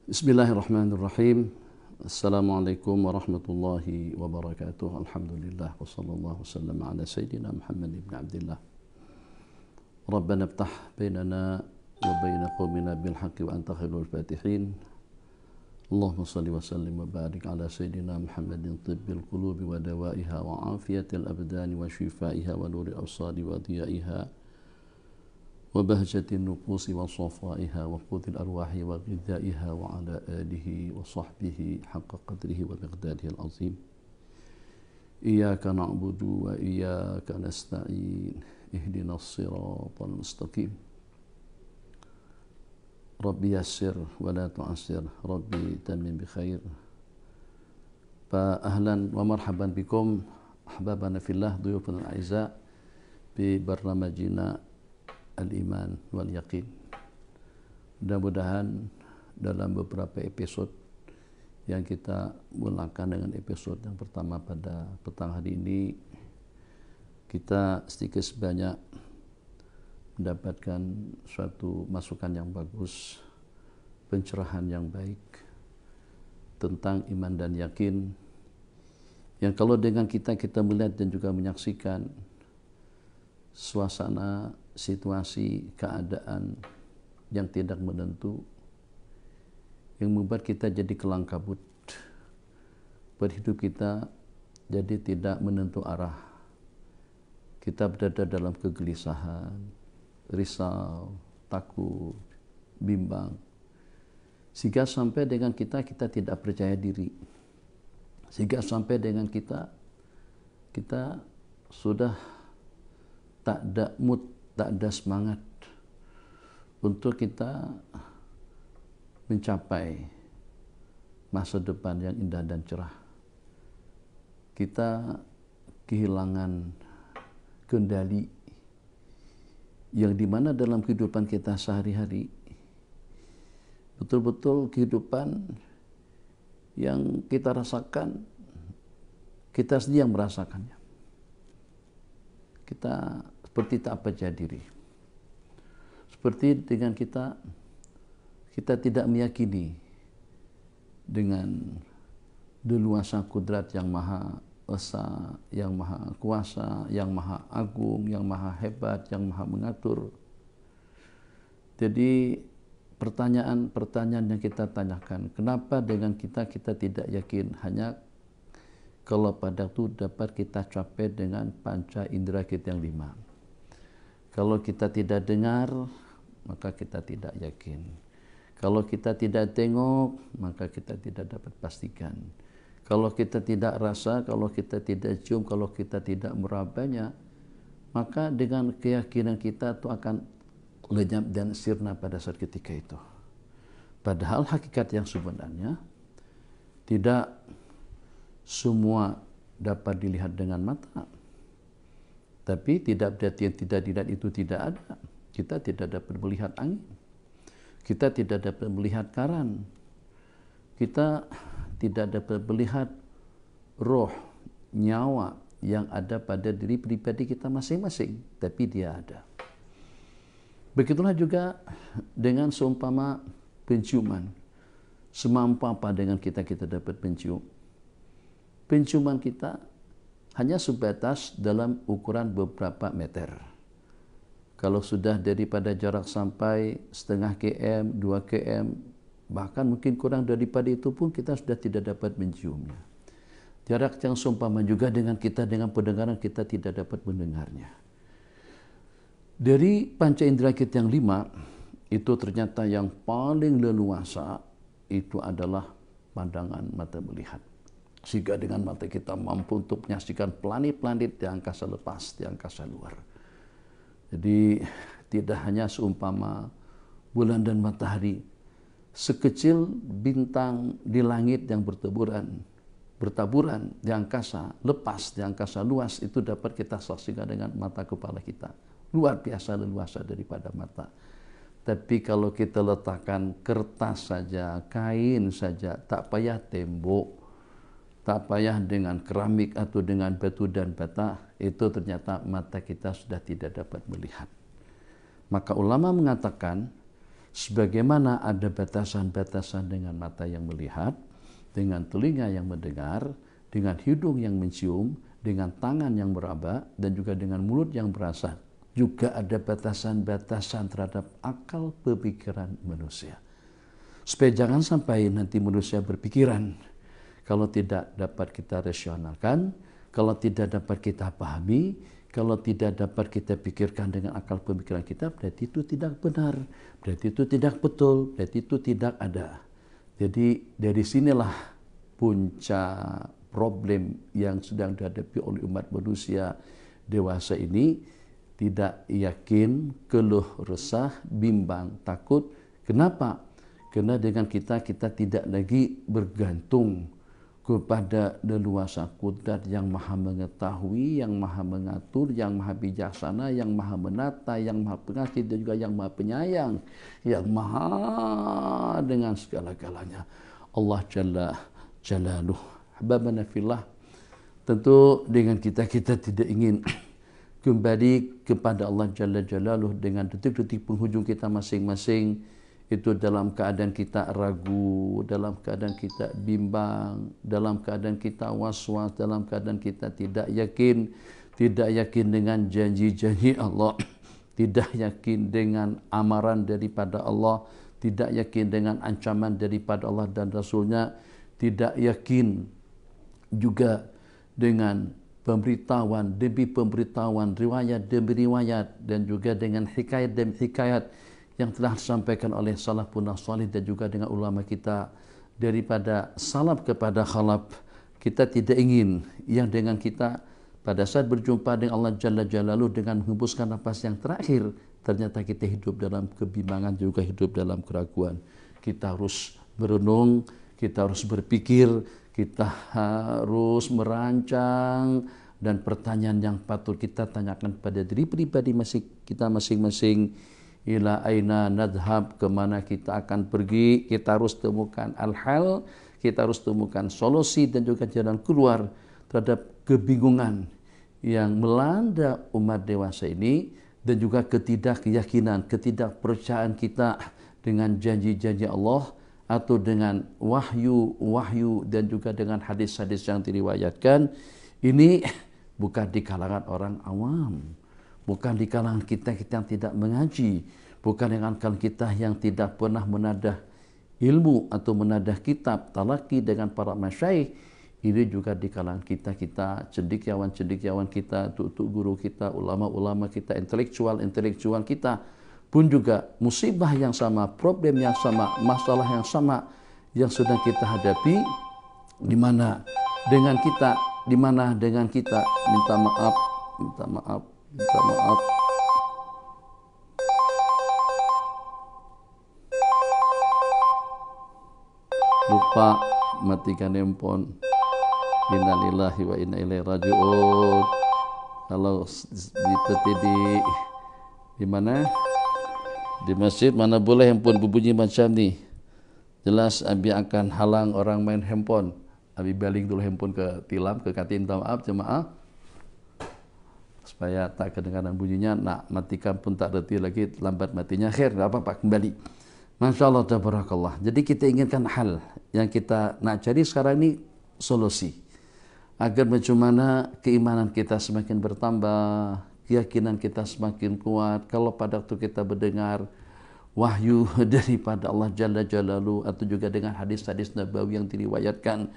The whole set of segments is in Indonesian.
Bismillahirrahmanirrahim. Assalamualaikum warahmatullahi wabarakatuh. Alhamdulillah wa sallallahu wasallam ala sayyidina Muhammad ibn Abdullah. Rabbana iftah bainana wa baina qaumina bil haqqi wa anta khairul fatihin. Allahumma salli wa sallim wa barik ala sayyidina Muhammadin tibbil qulubi wa dawaiha wa afiyatil abdani wa shifaiha wa nuril absari wa diyaiha وبهجة النفوس وصفائها وقوت الأرواح وغذائها وعلى آله وصحبه حق قدره ومقداره العظيم إياك نعبد وإياك نستعين اهدنا الصراط المستقيم ربي يسر ولا تعسر ربي تمم بخير فأهلا ومرحبا بكم أحبابنا في الله ضيوفنا الأعزاء ببرنامجنا Al-Iman wal Yaqin. Mudah-mudahan dalam beberapa episode yang kita mulakan dengan episode yang pertama pada petang hari ini, kita sedikit sebanyak mendapatkan suatu masukan yang bagus, pencerahan yang baik tentang iman dan yakin, yang kalau dengan kita melihat dan juga menyaksikan suasana, situasi, keadaan yang tidak menentu, yang membuat kita jadi kelang kabut, berhidup kita jadi tidak menentu arah. Kita berada dalam kegelisahan, risau, takut, bimbang, sehingga sampai dengan kita tidak percaya diri, sehingga sampai dengan kita sudah tak ada mood, tak ada semangat untuk kita mencapai masa depan yang indah dan cerah. Kita kehilangan kendali yang dimana dalam kehidupan kita sehari-hari betul-betul kehidupan yang kita rasakan, kita sendiri yang merasakannya. Kita seperti tak percaya diri, seperti dengan kita tidak meyakini dengan leluasa kudrat yang maha esa, yang maha kuasa, yang maha agung, yang maha hebat, yang maha mengatur. Jadi pertanyaan yang kita tanyakan, kenapa dengan kita tidak yakin? Hanya kalau pada itu dapat kita capai dengan panca indera kita yang 5. Kalau kita tidak dengar, maka kita tidak yakin. Kalau kita tidak tengok, maka kita tidak dapat pastikan. Kalau kita tidak rasa, kalau kita tidak cium, kalau kita tidak merabanya, maka dengan keyakinan kita itu akan lenyap dan sirna pada saat ketika itu. Padahal hakikat yang sebenarnya tidak semua dapat dilihat dengan mata. Tapi tidak berarti yang tidak dilihat itu tidak ada. Kita tidak dapat melihat angin. Kita tidak dapat melihat karan. Kita tidak dapat melihat roh, nyawa yang ada pada diri pribadi kita masing-masing. Tapi dia ada. Begitulah juga dengan seumpama penciuman. Semampu apa dengan kita dapat mencium. Penciuman kita hanya sebatas dalam ukuran beberapa meter. Kalau sudah daripada jarak sampai setengah km, 2 km, bahkan mungkin kurang daripada itu pun kita sudah tidak dapat menciumnya. Jarak yang seumpama juga dengan kita, dengan pendengaran kita tidak dapat mendengarnya. Dari panca indera kita yang 5, itu ternyata yang paling leluasa itu adalah pandangan mata melihat. Sehingga dengan mata kita mampu untuk menyaksikan planet-planet di angkasa lepas, di angkasa luar. Jadi tidak hanya seumpama bulan dan matahari, sekecil bintang di langit yang bertaburan di angkasa lepas, di angkasa luas, itu dapat kita saksikan dengan mata kepala kita. Luar biasa leluasa daripada mata. Tapi kalau kita letakkan kertas saja, kain saja, tak payah tembok, tak payah dengan keramik atau dengan batu dan bata, itu ternyata mata kita sudah tidak dapat melihat. Maka ulama mengatakan Sebagaimana ada batasan-batasan dengan mata yang melihat, dengan telinga yang mendengar, dengan hidung yang mencium, dengan tangan yang meraba, dan juga dengan mulut yang berasa. Juga ada batasan-batasan terhadap akal pemikiran manusia. Supaya jangan sampai nanti manusia berpikiran, kalau tidak dapat kita rasionalkan, kalau tidak dapat kita pahami, kalau tidak dapat kita pikirkan dengan akal pemikiran kita, berarti itu tidak benar, berarti itu tidak betul, berarti itu tidak ada. Jadi dari sinilah puncak problem yang sedang dihadapi oleh umat manusia dewasa ini, tidak yakin, keluh, resah, bimbang, takut. Kenapa? Karena dengan kita tidak lagi bergantung kepada leluasa kudrat yang maha mengetahui, yang maha mengatur, yang maha bijaksana, yang maha menata, yang maha pengasih, dan juga yang maha penyayang, yang maha dengan segala-galanya. Allah Jalla Jalaluh. Hababana fillah, tentu dengan kita tidak ingin kembali kepada Allah Jalla Jalaluh dengan detik-detik penghujung kita masing-masing itu dalam keadaan kita ragu, dalam keadaan kita bimbang, dalam keadaan kita was-was, dalam keadaan kita tidak yakin dengan janji-janji Allah, tidak yakin dengan amaran daripada Allah, tidak yakin dengan ancaman daripada Allah dan Rasulnya, tidak yakin juga dengan pemberitahuan demi pemberitahuan, riwayat demi riwayat, dan juga dengan hikayat demi hikayat yang telah disampaikan oleh salafun salih dan juga dengan ulama kita daripada salaf kepada khalaf. Kita tidak ingin yang dengan kita pada saat berjumpa dengan Allah Jalla Jalaluh dengan menghembuskan nafas yang terakhir, ternyata kita hidup dalam kebimbangan, juga hidup dalam keraguan. Kita harus merenung, kita harus berpikir, kita harus merancang, dan pertanyaan yang patut kita tanyakan pada diri pribadi kita masing-masing, ila aina nadhab, kemana kita akan pergi. Kita harus temukan al-hal, kita harus temukan solusi dan juga jalan keluar terhadap kebingungan yang melanda umat dewasa ini, dan juga ketidakyakinan, ketidakpercayaan kita dengan janji-janji Allah atau dengan wahyu dan juga dengan hadis-hadis yang diriwayatkan. Ini bukan di kalangan orang awam, bukan di kalangan kita yang tidak mengaji, bukan dengan kalangan kita yang tidak pernah menadah ilmu atau menadah kitab talaki dengan para masyaikh. Ini juga di kalangan kita cendekiawan kita, tutuk guru kita, ulama-ulama kita, intelektual kita pun juga musibah yang sama, problem yang sama, masalah yang sama yang sedang kita hadapi, di mana dengan kita minta maaf, lupa matikan handphone. Innalillahi wa inna ilaihi raji'un. Kalau di mana? Di masjid mana boleh handphone berbunyi macam ni. Jelas Abi akan halang orang main handphone. Abi baling dulu handphone ke tilam, ke katin, minta maaf jemaah, supaya tak kedengaran bunyinya. Nak matikan pun tak reti lagi, lambat matinya. Khair, tak apa-apa, kembali. Masya Allah, tabarakallah. Jadi kita inginkan hal yang kita nak cari sekarang ini, solusi. Agar bagaimana keimanan kita semakin bertambah, keyakinan kita semakin kuat. Kalau pada waktu kita mendengar wahyu daripada Allah Jalla Jalaluhu atau juga dengan hadis-hadis Nabawi yang diriwayatkan,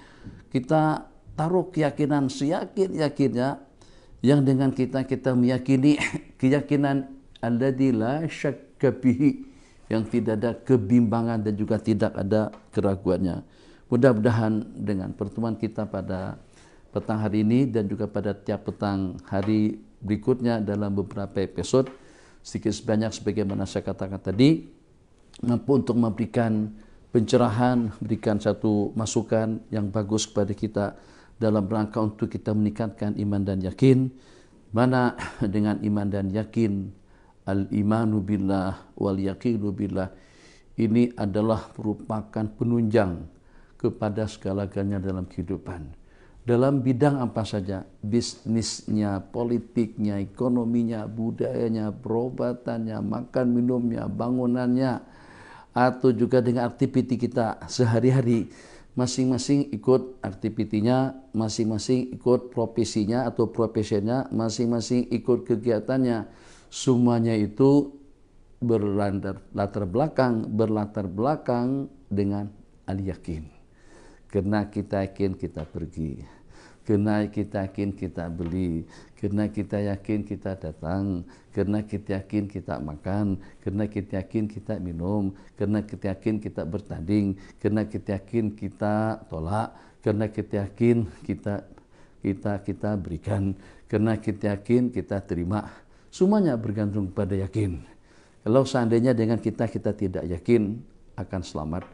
kita taruh keyakinan seyakin-yakinnya, yang dengan kita meyakini keyakinan alladzi la syakka bihi, yang tidak ada kebimbangan dan juga tidak ada keraguannya. Mudah-mudahan dengan pertemuan kita pada petang hari ini dan juga pada tiap petang hari berikutnya dalam beberapa episode, sedikit sebanyak sebagaimana saya katakan tadi, mampu untuk memberikan pencerahan, memberikan satu masukan yang bagus kepada kita dalam rangka untuk kita meningkatkan iman dan yakin. Mana dengan iman dan yakin, al-imanu billah wal yaqinu billah, ini adalah merupakan penunjang kepada segala-galanya dalam kehidupan. Dalam bidang apa saja, bisnisnya, politiknya, ekonominya, budayanya, perobatannya, makan minumnya, bangunannya, atau juga dengan aktiviti kita sehari-hari. Masing-masing ikut aktivitinya, masing-masing ikut profesinya atau profesinya, masing-masing ikut kegiatannya. Semuanya itu berlatar belakang dengan al-yakin. Karena kita yakin kita pergi, karena kita yakin kita beli, karena kita yakin kita datang, karena kita yakin kita makan, karena kita yakin kita minum, karena kita yakin kita bertanding, karena kita yakin kita tolak, karena kita yakin kita berikan, karena kita yakin kita terima. Semuanya bergantung pada yakin. Kalau seandainya dengan kita tidak yakin akan selamat,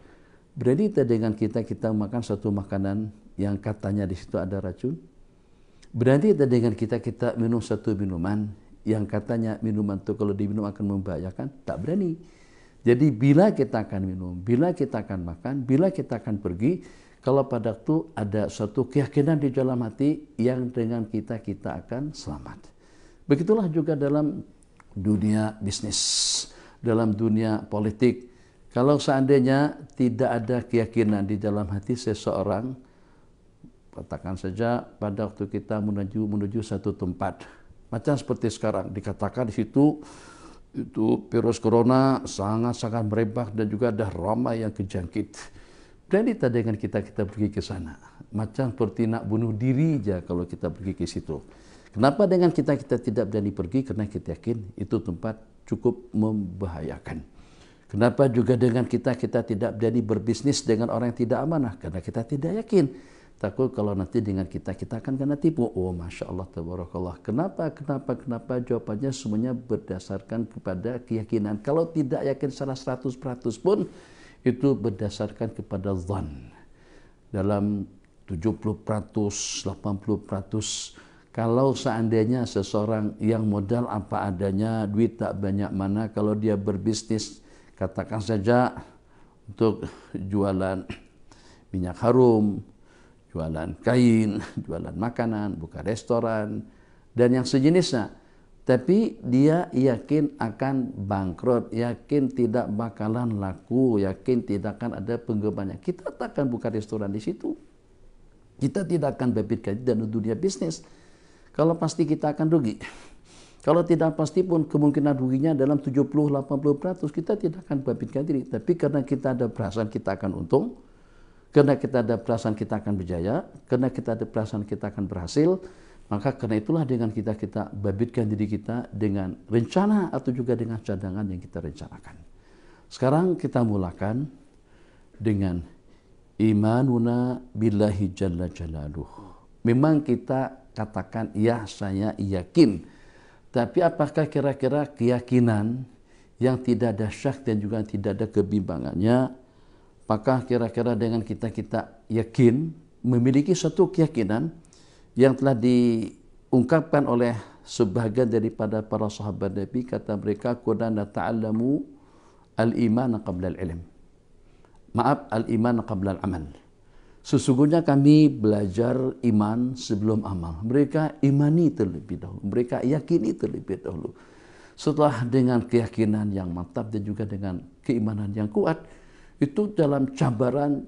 berarti dengan kita makan satu makanan yang katanya di situ ada racun. Berarti dengan kita minum satu minuman yang katanya minuman itu kalau diminum akan membahayakan, tak berani. Jadi bila kita akan minum, bila kita akan makan, bila kita akan pergi, kalau pada itu ada suatu keyakinan di dalam hati yang dengan kita akan selamat. Begitulah juga dalam dunia bisnis, dalam dunia politik. Kalau seandainya tidak ada keyakinan di dalam hati seseorang, katakan saja pada waktu kita menuju satu tempat, macam seperti sekarang dikatakan di situ itu virus corona sangat merebak dan juga ada ramai yang kejangkit. Berani tak dengan kita pergi ke sana, macam seperti nak bunuh diri aja kalau kita pergi ke situ. Kenapa dengan kita tidak berani pergi? Karena kita yakin itu tempat cukup membahayakan. Kenapa juga dengan kita tidak berani berbisnis dengan orang yang tidak amanah? Karena kita tidak yakin. Takut kalau nanti dengan kita akan kena tipu. Oh, Masya Allah, Tabarakallah. Kenapa? Jawabannya semuanya berdasarkan kepada keyakinan. Kalau tidak yakin secara 100% pun, itu berdasarkan kepada zan. Dalam 70%, 80%, kalau seandainya seseorang yang modal apa adanya, duit tak banyak mana, kalau dia berbisnis, katakan saja untuk jualan minyak harum, jualan kain, jualan makanan, buka restoran, dan yang sejenisnya. Tapi dia yakin akan bangkrut, yakin tidak bakalan laku, yakin tidak akan ada penggemarnya. Kita tak akan buka restoran di situ. Kita tidak akan babitkan dalam dunia bisnis. Kalau pasti kita akan rugi. Kalau tidak pasti pun kemungkinan ruginya dalam 70-80%, kita tidak akan babitkan diri. Tapi karena kita ada perasaan kita akan untung, karena kita ada perasaan kita akan berjaya, karena kita ada perasaan kita akan berhasil, maka karena itulah dengan kita babitkan diri kita dengan rencana atau juga dengan cadangan yang kita rencanakan. Sekarang kita mulakan dengan imanuna billahi jalla jalaluh. Memang kita katakan, ya saya yakin. Tapi apakah kira-kira keyakinan yang tidak ada syak dan juga tidak ada kebimbangannya, apakah kira-kira dengan kita yakin, memiliki satu keyakinan yang telah diungkapkan oleh sebahagian daripada para sahabat Nabi, kata mereka, kunna ta'allamu al-iman qabla al-ilm. Maaf, al-iman qabla al-amal. Sesungguhnya kami belajar iman sebelum amal. Mereka imani terlebih dahulu. Mereka yakini terlebih dahulu. Setelah dengan keyakinan yang mantap dan juga dengan keimanan yang kuat, itu dalam cabaran,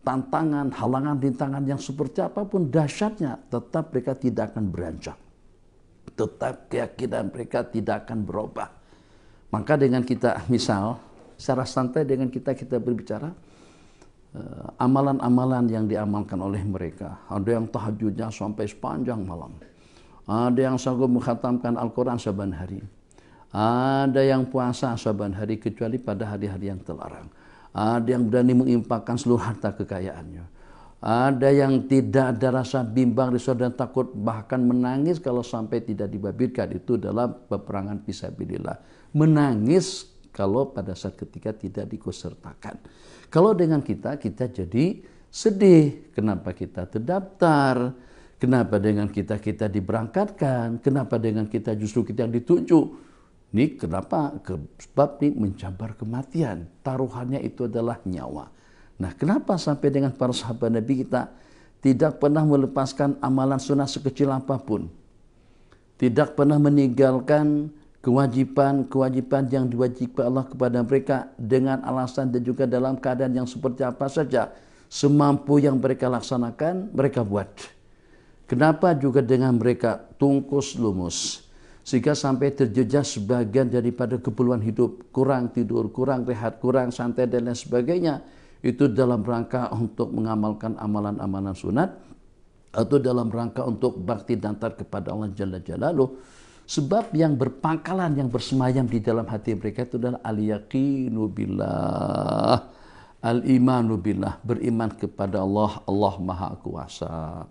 tantangan, halangan, rintangan yang seperti apapun dahsyatnya, tetap mereka tidak akan beranjak. Tetap keyakinan mereka tidak akan berubah. Maka dengan kita, misal, secara santai dengan kita berbicara, amalan-amalan yang diamalkan oleh mereka. Ada yang tahajudnya sampai sepanjang malam. Ada yang sanggup mengkhatamkan Al-Quran saban hari. Ada yang puasa saban hari kecuali pada hari-hari yang terlarang. Ada yang berani menginfakkan seluruh harta kekayaannya. Ada yang tidak ada rasa bimbang, risau dan takut, bahkan menangis kalau sampai tidak dibabitkan. Itu dalam peperangan fisabilillah. Menangis kalau pada saat ketika tidak dikusertakan. Kalau dengan kita jadi sedih. Kenapa kita terdaftar? Kenapa dengan kita diberangkatkan? Kenapa dengan kita justru kita yang ditunjuk? Ini kenapa? Sebab ini mencabar kematian. Taruhannya itu adalah nyawa. Nah, kenapa sampai dengan para sahabat Nabi kita tidak pernah melepaskan amalan sunnah sekecil apapun? Tidak pernah meninggalkan kewajiban yang diwajibkan Allah kepada mereka dengan alasan dan juga dalam keadaan yang seperti apa saja. Semampu yang mereka laksanakan, mereka buat. Kenapa juga dengan mereka tungkus lumus, sehingga sampai terjejas sebagian daripada keperluan hidup, kurang tidur, kurang rehat, kurang santai dan lain sebagainya. Itu dalam rangka untuk mengamalkan amalan-amalan sunat, atau dalam rangka untuk bakti dantar kepada Allah Jalla Jalaluh. Sebab yang berpangkalan, yang bersemayam di dalam hati mereka itu adalah al-yaqinu billah, al-imanu billah, beriman kepada Allah. Allah Maha Kuasa,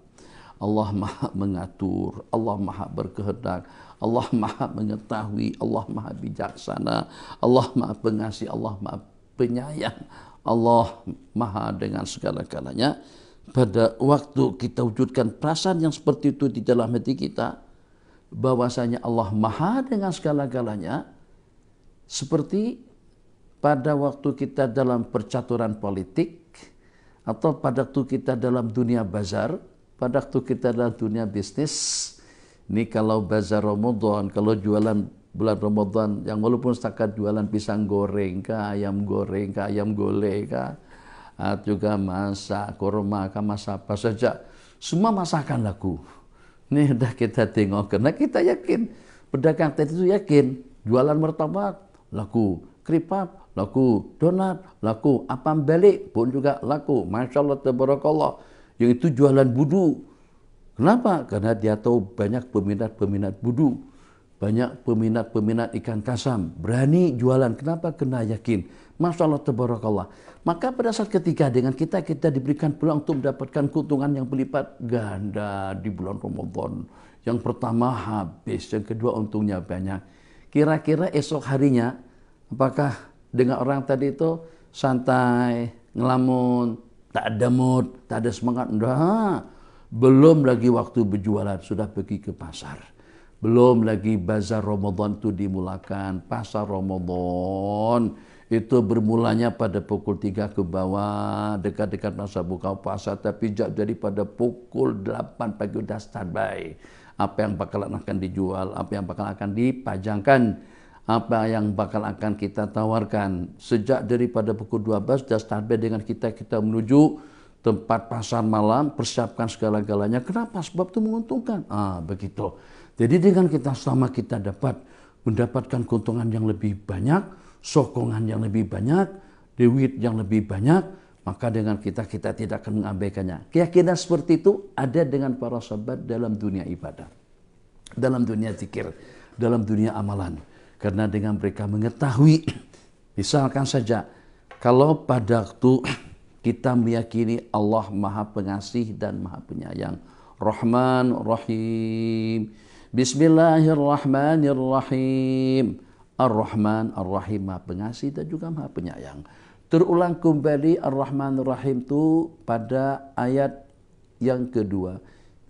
Allah Maha mengatur, Allah Maha berkehendak, Allah Maha mengetahui, Allah Maha bijaksana, Allah Maha pengasih, Allah Maha penyayang, Allah Maha dengan segala-galanya. Pada waktu kita wujudkan perasaan yang seperti itu di dalam hati kita, bahwasanya Allah Maha dengan segala-galanya, seperti pada waktu kita dalam percaturan politik, atau pada waktu kita dalam dunia bazar, pada waktu kita dalam dunia bisnis. Ini kalau bazar Ramadan, kalau jualan bulan Ramadan, yang walaupun setakat jualan pisang goreng kah, ayam goreng kah, ayam gulai kah, juga masak kurma kah, masak apa saja, semua masakan laku. Ini sudah kita tengok, karena kita yakin, pedagang tadi itu yakin, jualan martabak laku, keripap laku, donat laku, apam balik pun juga laku. Masya Allah, tabarakallah. Yang itu jualan budu. Kenapa? Karena dia tahu banyak peminat-peminat budu, banyak peminat-peminat ikan kasam, berani jualan. Kenapa? Kena yakin. Masya Allah, tabarakallah. Maka pada saat ketika dengan kita diberikan peluang untuk mendapatkan keuntungan yang berlipat ganda di bulan Ramadan. Yang pertama habis, yang kedua untungnya banyak. Kira-kira esok harinya, apakah dengan orang tadi itu santai, ngelamun, tak ada mood, tak ada semangat? Enggak. Belum lagi waktu berjualan, sudah pergi ke pasar. Belum lagi bazar Ramadan itu dimulakan. Pasar Ramadan itu bermulanya pada pukul 3 ke bawah, dekat-dekat masa buka puasa, tapi daripada pukul 8 pagi sudah standby. Apa yang bakalan akan dijual, apa yang bakal akan dipajangkan, apa yang bakal akan kita tawarkan. Sejak daripada pukul 12 sudah standby dengan kita menuju tempat pasar malam, persiapkan segala-galanya. Kenapa? Sebab itu menguntungkan. Begitu. Jadi dengan kita selama kita mendapatkan keuntungan yang lebih banyak, sokongan yang lebih banyak, duit yang lebih banyak, maka dengan kita tidak akan mengabaikannya. Keyakinan seperti itu ada dengan para sahabat dalam dunia ibadah, dalam dunia zikir, dalam dunia amalan. Karena dengan mereka mengetahui, misalkan saja, kalau pada waktu kita meyakini Allah Maha Pengasih dan Maha Penyayang, Rahman Rahim, Bismillahirrahmanirrahim, Ar-Rahman Ar-Rahim, Maha Pengasih dan juga Maha Penyayang. Terulang kembali Ar-Rahman Ar-Rahim itu pada ayat yang kedua.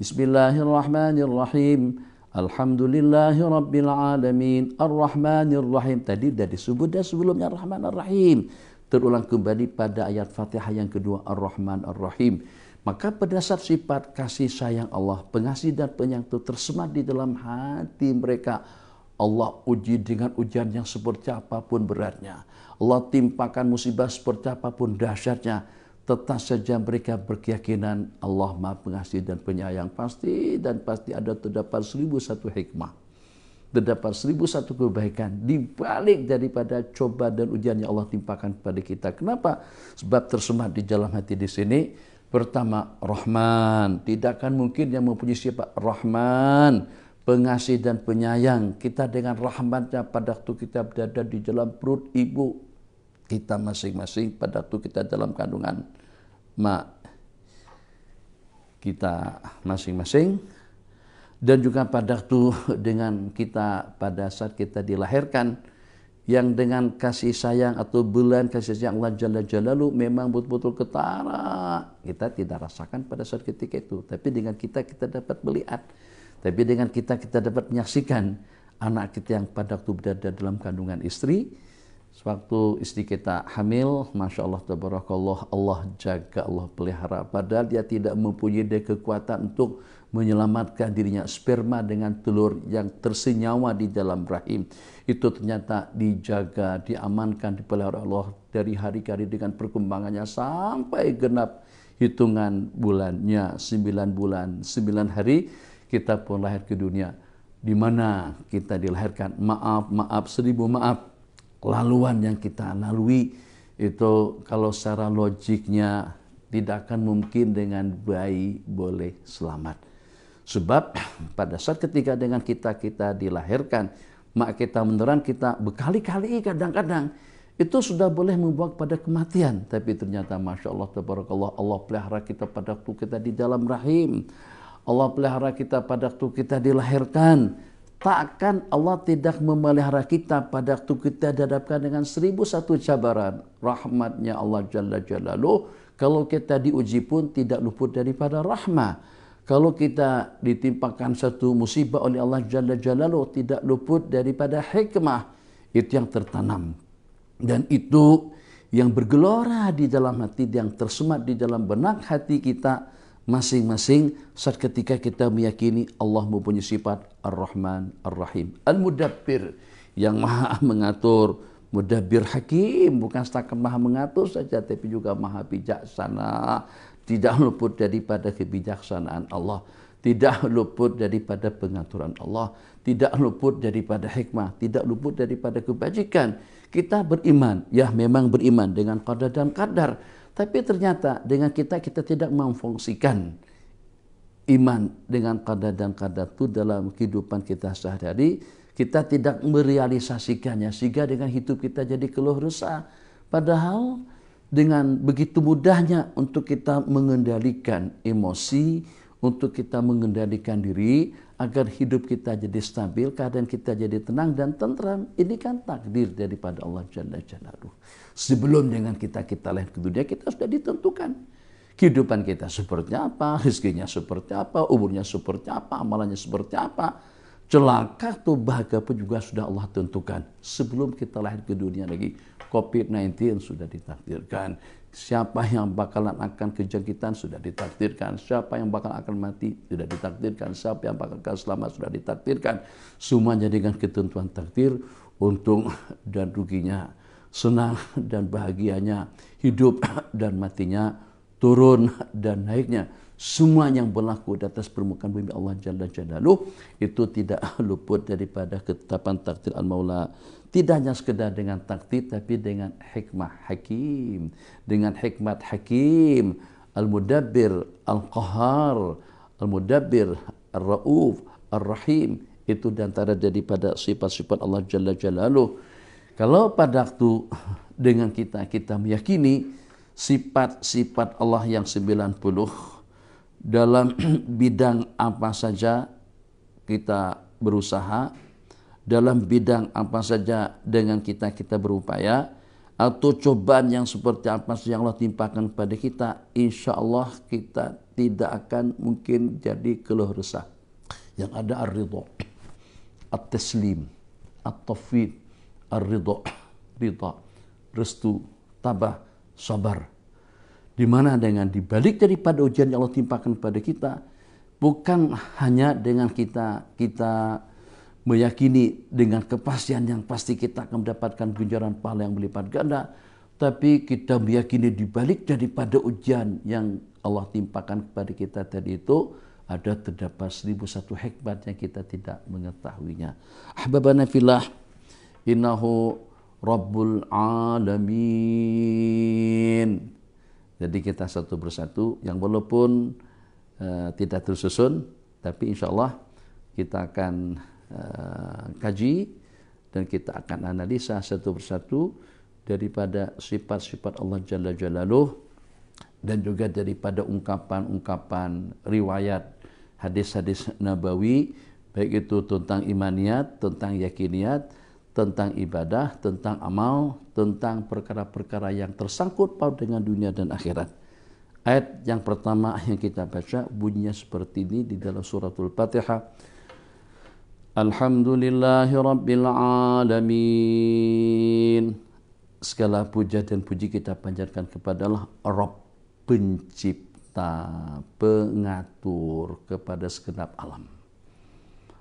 Bismillahirrahmanirrahim, Alhamdulillahi Rabbil Alamin, Ar-Rahmanir Rahim. Tadi sudah disebut sebelumnya Ar-Rahman Ar-Rahim. Terulang kembali pada ayat Fatihah yang kedua, Ar-Rahman Ar-Rahim. Maka pada saat sifat kasih sayang Allah, pengasih dan penyayang itu tersemat di dalam hati mereka, Allah uji dengan ujian yang seperti apapun beratnya, Allah timpakan musibah seperti apapun dahsyatnya, tetap saja mereka berkeyakinan Allah Maha Pengasih dan Penyayang. Pasti ada terdapat 1001 hikmah, terdapat 1001 kebaikan di balik daripada cobaan dan ujian yang Allah timpakan kepada kita. Kenapa? Sebab tersemat di dalam hati di sini. Pertama, Rahman. Tidak akan mungkin yang mempunyai sifat Rahman, pengasih dan penyayang. Kita dengan rahmatnya pada waktu kita berada di dalam perut ibu kita masing-masing, pada waktu kita dalam kandungan mak kita masing-masing, dan juga pada waktu dengan kita pada saat kita dilahirkan, yang dengan kasih sayang atau bulan kasih sayang Allah Jalla Jalaluh memang betul-betul ketara. Kita tidak rasakan pada saat ketika itu, tapi dengan kita dapat melihat. Tapi dengan kita dapat menyaksikan anak kita yang pada waktu berada dalam kandungan istri, Sewaktu istri kita hamil, Masya Allah, tabarakallah, Allah jaga, Allah pelihara. Padahal dia tidak mempunyai kekuatan untuk menyelamatkan dirinya. Sperma dengan telur yang tersenyawa di dalam rahim, itu ternyata dijaga, diamankan, dipelihara Allah dari hari ke hari dengan perkembangannya sampai genap hitungan bulannya, 9 bulan, 9 hari, kita pun lahir ke dunia. Di mana kita dilahirkan? Maaf, 1000 maaf. Laluan yang kita lalui itu kalau secara logiknya tidak akan mungkin dengan bayi boleh selamat. Sebab pada saat ketika dengan kita dilahirkan, mak kita meneran kita berkali-kali kadang-kadang itu sudah boleh membawa kepada kematian. Tapi ternyata Masya Allah, tabarakallah, Allah pelihara kita pada waktu kita di dalam rahim. Allah pelihara kita pada waktu kita dilahirkan. Takkan Allah tidak memelihara kita pada waktu kita dihadapkan dengan 1001 cabaran. Rahmatnya Allah Jalla Jalaluh, kalau kita diuji pun tidak luput daripada rahmah. Kalau kita ditimpakan satu musibah oleh Allah Jalla Jalaluh, tidak luput daripada hikmah. Itu yang tertanam. Dan itu yang bergelora di dalam hati, yang tersemat di dalam benak hati kita masing-masing saat ketika kita meyakini Allah mempunyai sifat Ar-Rahman Ar-Rahim, Al-Mudabbir, yang maha mengatur, Mudabbir Hakim, bukan setakat maha mengatur saja tapi juga maha bijaksana. Tidak luput daripada kebijaksanaan Allah, tidak luput daripada pengaturan Allah, tidak luput daripada hikmah, tidak luput daripada kebajikan. Kita beriman, ya memang beriman dengan qada dan qadar, tapi ternyata dengan kita tidak memfungsikan iman dengan qada dan qadar itu dalam kehidupan kita sehari-hari. Kita tidak merealisasikannya sehingga dengan hidup kita jadi keluh resah. Padahal dengan begitu mudahnya untuk kita mengendalikan emosi, untuk kita mengendalikan diri agar hidup kita jadi stabil, keadaan kita jadi tenang dan tentram. Ini kan takdir daripada Allah Jalla Jalaluh. Sebelum dengan kita lahir ke dunia, kita sudah ditentukan kehidupan kita seperti apa, rezekinya seperti apa, umurnya seperti apa, amalannya seperti apa. Celaka atau bahagia pun juga sudah Allah tentukan sebelum kita lahir ke dunia lagi. COVID-19 sudah ditakdirkan. Siapa yang bakalan akan kejangkitan sudah ditakdirkan. Siapa yang bakal akan mati sudah ditakdirkan. Siapa yang bakal selamat sudah ditakdirkan. Semuanya dengan ketentuan takdir, untung dan ruginya, senang dan bahagianya, hidup dan matinya, turun dan naiknya. Semua yang berlaku di atas permukaan bumi Allah Jalla Jalaluh itu tidak luput daripada ketetapan takdir Al-Maula. Tidak hanya sekedar dengan takdir, tapi dengan hikmah hakim, dengan hikmat hakim. Al-Mudabbir, Al-Qahar, Al-Mudabbir, Ar-Ra'uf, Ar-Rahim. Itu diantara daripada sifat-sifat Allah Jalla Jalaluh. Kalau pada waktu dengan kita meyakini sifat-sifat Allah yang 90, dalam bidang apa saja kita berusaha, dalam bidang apa saja dengan kita berupaya, atau cobaan yang seperti apa yang Allah timpakan pada kita, insya Allah kita tidak akan mungkin jadi keluh resah. Yang ada ar-ridha, at-taslim, at-tafwid, ar-ridha, ridha, restu, tabah, sabar. Di mana dengan dibalik daripada ujian yang Allah timpakan pada kita, bukan hanya dengan kita meyakini dengan kepastian yang pasti kita akan mendapatkan ganjaran pahala yang berlipat ganda, tapi kita meyakini dibalik daripada ujian yang Allah timpakan kepada kita tadi itu terdapat 1001 hikmat yang kita tidak mengetahuinya. Ahbabana fillah, innahu Rabbul Alamin. Jadi kita satu persatu yang walaupun tidak tersusun, tapi insya Allah kita akan kaji dan kita akan analisa satu persatu daripada sifat-sifat Allah Jalla Jalaluh dan juga daripada ungkapan-ungkapan riwayat hadis-hadis nabawi, baik itu tentang imaniyat, tentang yakiniyat, tentang ibadah, tentang amal, tentang perkara-perkara yang tersangkut paut dengan dunia dan akhirat. Ayat yang pertama yang kita baca bunyinya seperti ini di dalam suratul Fatihah. Alhamdulillahi Rabbil Alamin. segala puja dan puji kita panjatkan kepada Allah, Rabb, pencipta, pengatur kepada segenap alam.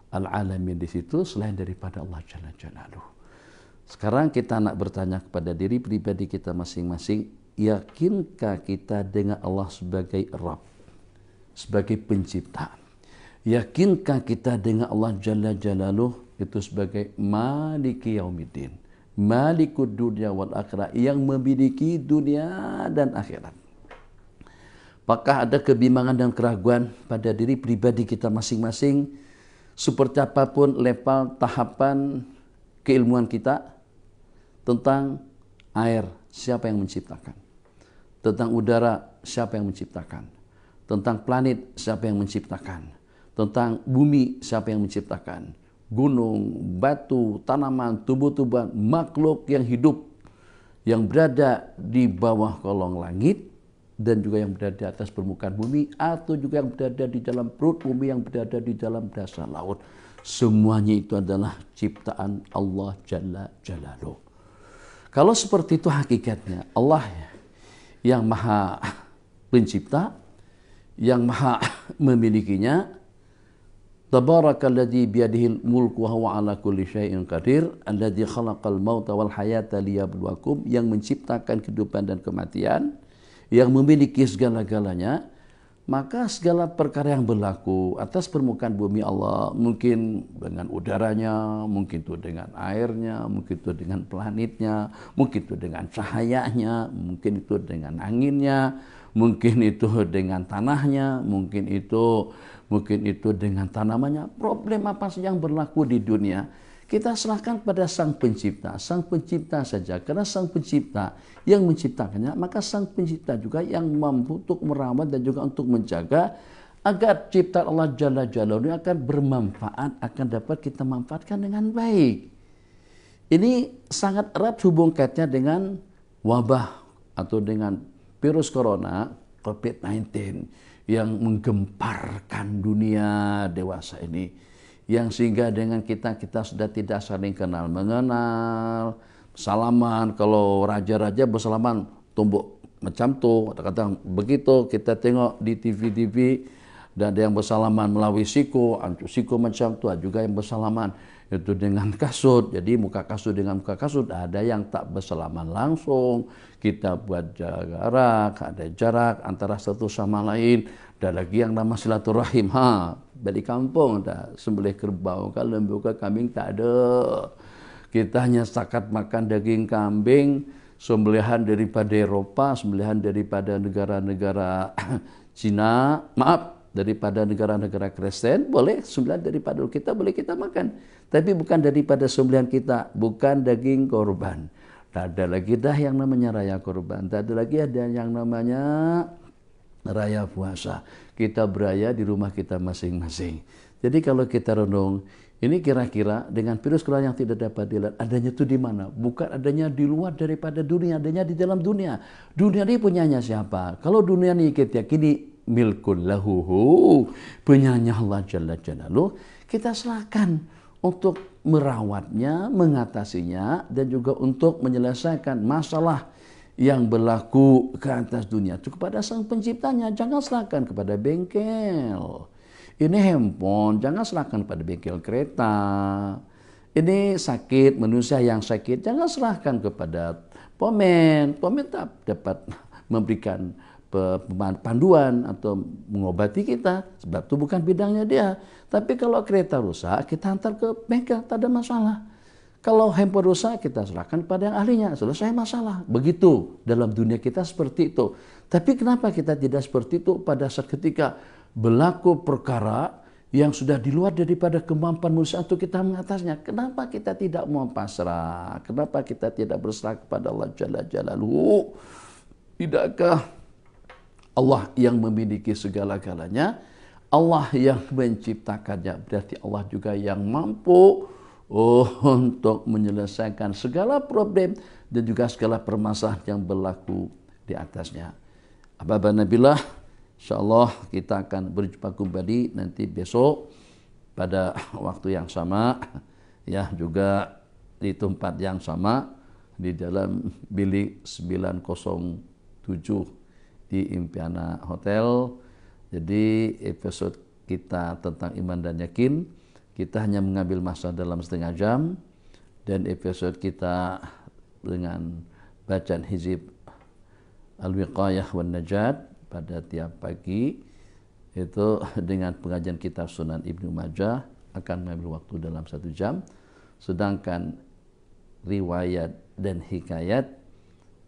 Al-alamin di situ selain daripada Allah Jalla Jalaluh. Sekarang kita nak bertanya kepada diri pribadi kita masing-masing, yakinkah kita dengan Allah sebagai Rabb, sebagai pencipta? Yakinkah kita dengan Allah Jalla Jalaluh itu sebagai Maliki Yaumiddin, Malikud dunia wal akhirah, yang memiliki dunia dan akhirat? Apakah ada kebimbangan dan keraguan pada diri pribadi kita masing-masing, seperti apapun level tahapan keilmuan kita, tentang air, siapa yang menciptakan? Tentang udara, siapa yang menciptakan? Tentang planet, siapa yang menciptakan? Tentang bumi, siapa yang menciptakan? Gunung, batu, tanaman, tumbuh-tumbuhan, makhluk yang hidup yang berada di bawah kolong langit dan juga yang berada di atas permukaan bumi, atau juga yang berada di dalam perut bumi, yang berada di dalam dasar laut. Semuanya itu adalah ciptaan Allah Jalla Jalaluh. Kalau seperti itu hakikatnya, Allah yang maha pencipta, yang maha memilikinya. Tabarakalladzi biyadihil mulku wa huwa ala kulli syai'in qadir, alladzi khalaqal mauta wal hayata liyabluwakum, yang menciptakan kehidupan dan kematian, yang memiliki segala-galanya. Maka segala perkara yang berlaku atas permukaan bumi Allah, mungkin dengan udaranya, mungkin itu dengan airnya, mungkin itu dengan planetnya, mungkin itu dengan cahayanya, mungkin itu dengan anginnya, mungkin itu dengan tanahnya, mungkin itu dengan tanamannya. Problem apa saja yang berlaku di dunia, kita serahkan pada Sang Pencipta saja. Karena Sang Pencipta yang menciptakannya, maka Sang Pencipta juga yang mampu untuk merawat dan juga untuk menjaga agar ciptaan Allah Jalla Jalaluhu akan bermanfaat, akan dapat kita manfaatkan dengan baik. Ini sangat erat hubung kaitnya dengan wabah atau dengan virus corona COVID-19 yang menggemparkan dunia dewasa ini, yang sehingga dengan kita sudah tidak saling kenal mengenal, salaman, kalau raja-raja bersalaman tumbuk macam tuh, kata-kata begitu. Kita tengok di TV dan ada yang bersalaman melalui siku macam tuh, juga yang bersalaman itu dengan kasut, jadi muka kasut dengan muka kasut. Ada yang tak bersalaman langsung, kita buat jarak, ada jarak antara satu sama lain. Ada lagi yang nama silaturahim, balik kampung, dah sembelih kerbau, kalau lembu ke kambing tak ada. Kita hanya setakat makan daging kambing, sembelihan daripada Eropa, sembelihan daripada negara-negara Cina, daripada negara-negara Kristen, boleh sembelihan daripada kita, boleh kita makan. Tapi bukan daripada sembelihan kita, bukan daging korban. Tak ada lagi dah yang namanya raya korban, tak ada lagi ada yang namanya raya puasa. Kita beraya di rumah kita masing-masing. Jadi kalau kita renung, ini kira-kira dengan virus corona yang tidak dapat dilihat, adanya itu di mana? Bukan adanya di luar daripada dunia, adanya di dalam dunia. Dunia ini punyanya siapa? Kalau dunia ini kita yakini milkul lahu, punyanya Allah Jalla Jalaluh, kita serahkan untuk merawatnya, mengatasinya, dan juga untuk menyelesaikan masalah yang berlaku ke atas dunia itu kepada Sang Penciptanya. Jangan serahkan kepada bengkel. Ini handphone, jangan serahkan pada bengkel kereta. Ini sakit, manusia yang sakit, jangan serahkan kepada pomen. Pomen tak dapat memberikan panduan atau mengobati kita, sebab itu bukan bidangnya dia. Tapi kalau kereta rusak, kita hantar ke bengkel, tak ada masalah. Kalau handphone rusak, kita serahkan pada yang ahlinya, selesai masalah. Begitu dalam dunia kita seperti itu. Tapi kenapa kita tidak seperti itu pada saat ketika berlaku perkara yang sudah di luar daripada kemampuan manusia untuk kita mengatasnya? Kenapa kita tidak mau pasrah? Kenapa kita tidak berserah kepada Allah Jalla Jalaluhu? Tidakkah Allah yang memiliki segala-galanya, Allah yang menciptakannya, berarti Allah juga yang mampu untuk menyelesaikan segala problem dan juga segala permasalahan yang berlaku di atasnya. Ahbab Nabilah, insyaallah kita akan berjumpa kembali nanti besok pada waktu yang sama, ya juga di tempat yang sama. di dalam bilik 907 di Impiana Hotel. Jadi episode kita tentang iman dan yakin, kita hanya mengambil masa dalam setengah jam, dan episode kita dengan bacaan hizib Al-Wiqayah wan Najat pada tiap pagi, itu dengan pengajian kitab Sunan Ibnu Majah akan mengambil waktu dalam 1 jam. Sedangkan riwayat dan hikayat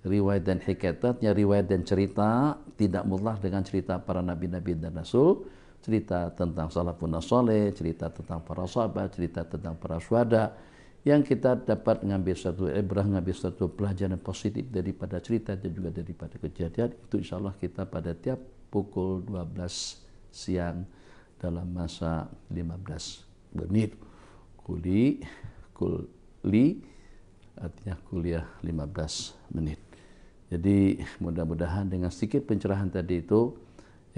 artinya riwayat dan cerita, tidak mutlak dengan cerita para nabi-nabi dan rasul, cerita tentang salafun saleh, cerita tentang para sahabat, cerita tentang para syuhada, yang kita dapat mengambil satu ibrah, mengambil satu pelajaran positif daripada cerita dan juga daripada kejadian. Itu insyaallah kita pada tiap pukul 12 siang dalam masa 15 menit. Kuli artinya kuliah 15 menit. Jadi mudah-mudahan dengan sedikit pencerahan tadi itu,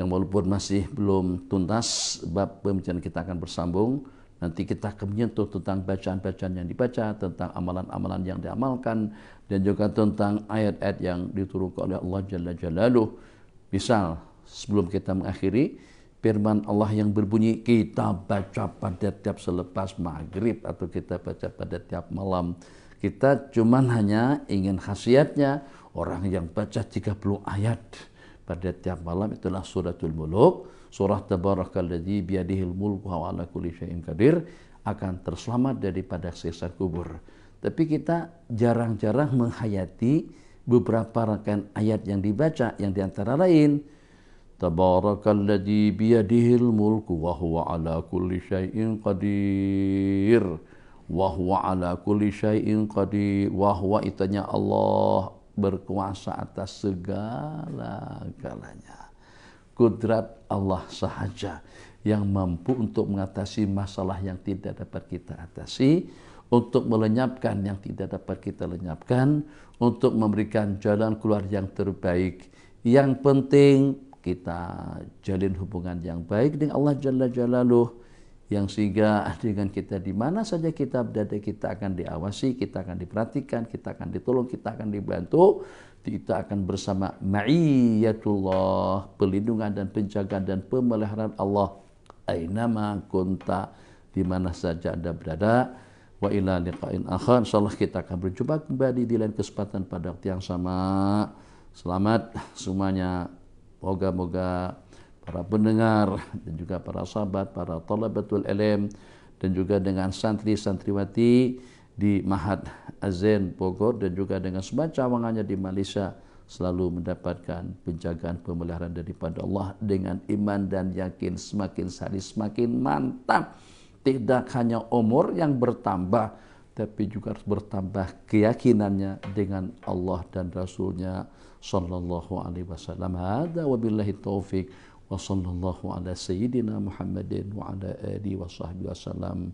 yang walaupun masih belum tuntas, bab pembicaraan kita akan bersambung. Nanti kita akan menyentuh tentang bacaan-bacaan yang dibaca, tentang amalan-amalan yang diamalkan, dan juga tentang ayat-ayat yang diturunkan oleh Allah Jalla Jalaluh. Misal, sebelum kita mengakhiri, firman Allah yang berbunyi kita baca pada tiap selepas maghrib, atau kita baca pada tiap malam. Kita cuman hanya ingin khasiatnya, orang yang baca 30 ayat pada tiap malam, itulah suratul muluk, surah tabarakalladzi biyadihil mulku wa ala kulli syai'in qadir, akan terselamat daripada siksa kubur. Tapi kita jarang-jarang menghayati beberapa rangkaian ayat yang dibaca, yang diantara lain tabarakalladzi biyadihil mulku wa huwa ala kulli syai'in qadir, wa huwa ala kulli syai'in qadir, wa huwa itanya Allah berkuasa atas segala-galanya. Kudrat Allah sahaja yang mampu untuk mengatasi masalah yang tidak dapat kita atasi, untuk melenyapkan yang tidak dapat kita lenyapkan, untuk memberikan jalan keluar yang terbaik. Yang penting kita jalin hubungan yang baik dengan Allah Jalla Jalaluh, yang sehingga dengan kita di mana saja kita berada, kita akan diawasi, kita akan diperhatikan, kita akan ditolong, kita akan dibantu, kita akan bersama ma'iyatullah, perlindungan dan penjagaan dan pemeliharaan Allah ainama kunta, di mana saja Anda berada. Wa ila liqa'in akhar, insyaallah kita akan berjumpa kembali di lain kesempatan pada waktu yang sama. Selamat semuanya, moga-moga para pendengar dan juga para sahabat, para thalabatul ilm, dan juga dengan santri-santriwati di Mahad Az-Zain Bogor dan juga dengan semua cawangannya di Malaysia selalu mendapatkan penjagaan pemeliharaan daripada Allah dengan iman dan yakin semakin hari semakin mantap. Tidak hanya umur yang bertambah, tapi juga harus bertambah keyakinannya dengan Allah dan Rasulnya sallallahu alaihi wasallam. Hada wabillahi taufik. Wa sallallahu ala sayyidina Muhammadin wa ala alihi wa sahbihi wasallam.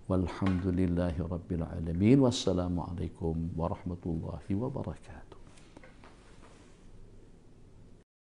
Walhamdulillahi rabbil alamin. Wassalamu alaikum warahmatullahi wabarakatuh.